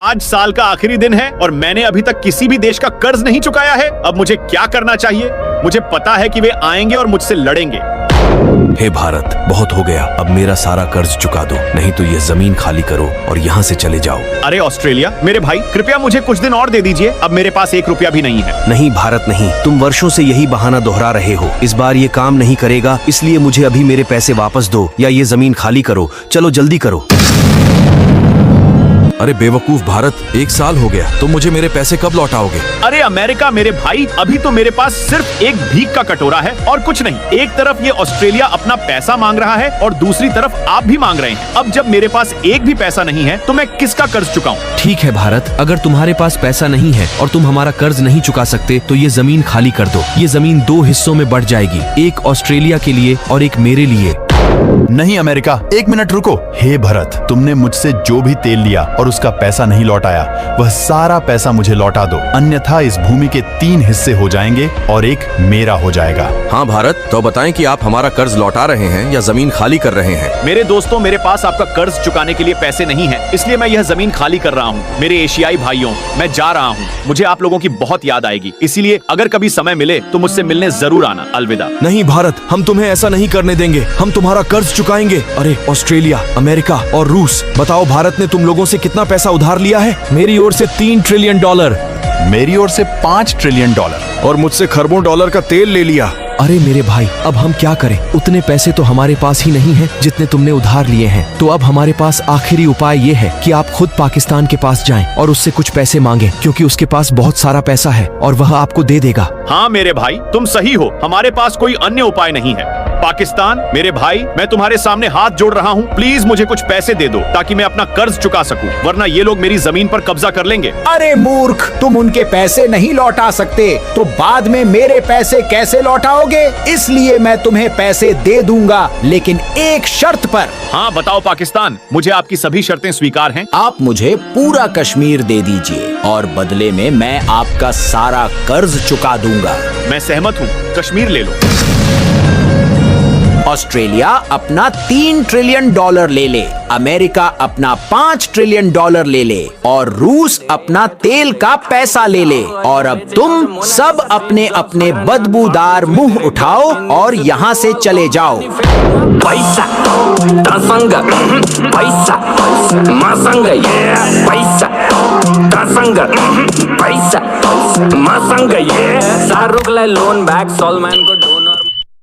आज साल का आखिरी दिन है और मैंने अभी तक किसी भी देश का कर्ज नहीं चुकाया है। अब मुझे क्या करना चाहिए? मुझे पता है कि वे आएंगे और मुझसे लड़ेंगे। हे भारत, बहुत हो गया, अब मेरा सारा कर्ज चुका दो, नहीं तो ये जमीन खाली करो और यहाँ से चले जाओ। अरे ऑस्ट्रेलिया, मेरे भाई कृपया मुझे कुछ दिन और दे दीजिए। अब मेरे पास 1 रुपया भी नहीं है। नहीं भारत नहीं, तुम वर्षों से यही बहाना दोहरा रहे हो। इस बार ये काम नहीं करेगा, इसलिए मुझे अभी मेरे पैसे वापस दो या ये जमीन खाली करो। चलो जल्दी करो। अरे बेवकूफ भारत, 1 साल हो गया, तुम मुझे मेरे पैसे कब लौटाओगे? अरे अमेरिका मेरे भाई, अभी तो मेरे पास सिर्फ एक भीख का कटोरा है और कुछ नहीं। एक तरफ ये ऑस्ट्रेलिया अपना पैसा मांग रहा है और दूसरी तरफ आप भी मांग रहे हैं। अब जब मेरे पास एक भी पैसा नहीं है तो मैं किसका कर्ज चुकाऊं? ठीक है भारत, अगर तुम्हारे पास पैसा नहीं है और तुम हमारा कर्ज नहीं चुका सकते तो ये जमीन खाली कर दो। ये जमीन 2 हिस्सों में बढ़ जाएगी, एक ऑस्ट्रेलिया के लिए और एक मेरे लिए। नहीं अमेरिका, 1 मिनट रुको। हे भरत, तुमने मुझसे जो भी तेल लिया और उसका पैसा नहीं लौटाया, वह सारा पैसा मुझे लौटा दो, अन्यथा इस भूमि के 3 हिस्से हो जाएंगे और एक मेरा हो जाएगा। हाँ भारत, तो बताएं कि आप हमारा कर्ज लौटा रहे हैं या जमीन खाली कर रहे हैं? मेरे दोस्तों, मेरे पास आपका कर्ज चुकाने के लिए पैसे नहीं है, इसलिए मैं यह जमीन खाली कर रहा हूँ। मेरे एशियाई भाइयों, मैं जा रहा हूँ। मुझे आप लोगों की बहुत याद आएगी, इसीलिए अगर कभी समय मिले तो मुझसे मिलने जरूर आना। अलविदा। नहीं भारत, हम तुम्हें ऐसा नहीं करने देंगे। हम तुम्हारा कर्ज चुकाएंगे। अरे ऑस्ट्रेलिया, अमेरिका और रूस, बताओ भारत ने तुम लोगों से कितना पैसा उधार लिया है? मेरी ओर से $3 ट्रिलियन, मेरी ओर से $5 ट्रिलियन और मुझसे खरबों डॉलर का तेल ले लिया। अरे मेरे भाई, अब हम क्या करें? उतने पैसे तो हमारे पास ही नहीं हैं जितने तुमने उधार लिए हैं। तो अब हमारे पास आखिरी उपाय ये है कि आप खुद पाकिस्तान के पास जाएं और उससे कुछ पैसे मांगें, क्योंकि उसके पास बहुत सारा पैसा है और वह आपको दे देगा। हाँ मेरे भाई, तुम सही हो, हमारे पास कोई अन्य उपाय नहीं है। पाकिस्तान मेरे भाई, मैं तुम्हारे सामने हाथ जोड़ रहा हूँ, प्लीज मुझे कुछ पैसे दे दो ताकि मैं अपना कर्ज चुका सकूं, वरना ये लोग मेरी जमीन पर कब्जा कर लेंगे। अरे मूर्ख, तुम उनके पैसे नहीं लौटा सकते तो बाद में मेरे पैसे कैसे लौटाओगे? इसलिए मैं तुम्हें पैसे दे दूंगा, लेकिन एक शर्त पर। हाँ बताओ पाकिस्तान, मुझे आपकी सभी शर्तें स्वीकार हैं। आप मुझे पूरा कश्मीर दे दीजिए और बदले में मैं आपका सारा कर्ज चुका दूंगा। मैं सहमत हूँ, कश्मीर ले लो। ऑस्ट्रेलिया अपना $3 ट्रिलियन ले ले, अमेरिका अपना $5 ट्रिलियन ले ले और रूस अपना तेल का पैसा ले ले। और अब तुम सब अपने अपने बदबूदार मुंह उठाओ और यहाँ से चले जाओ। पैसा तसंग, पैसा मसंग, ये पैसा तसंग, पैसा मसंग, ये शाहरुख ला लोन बैग सलमान को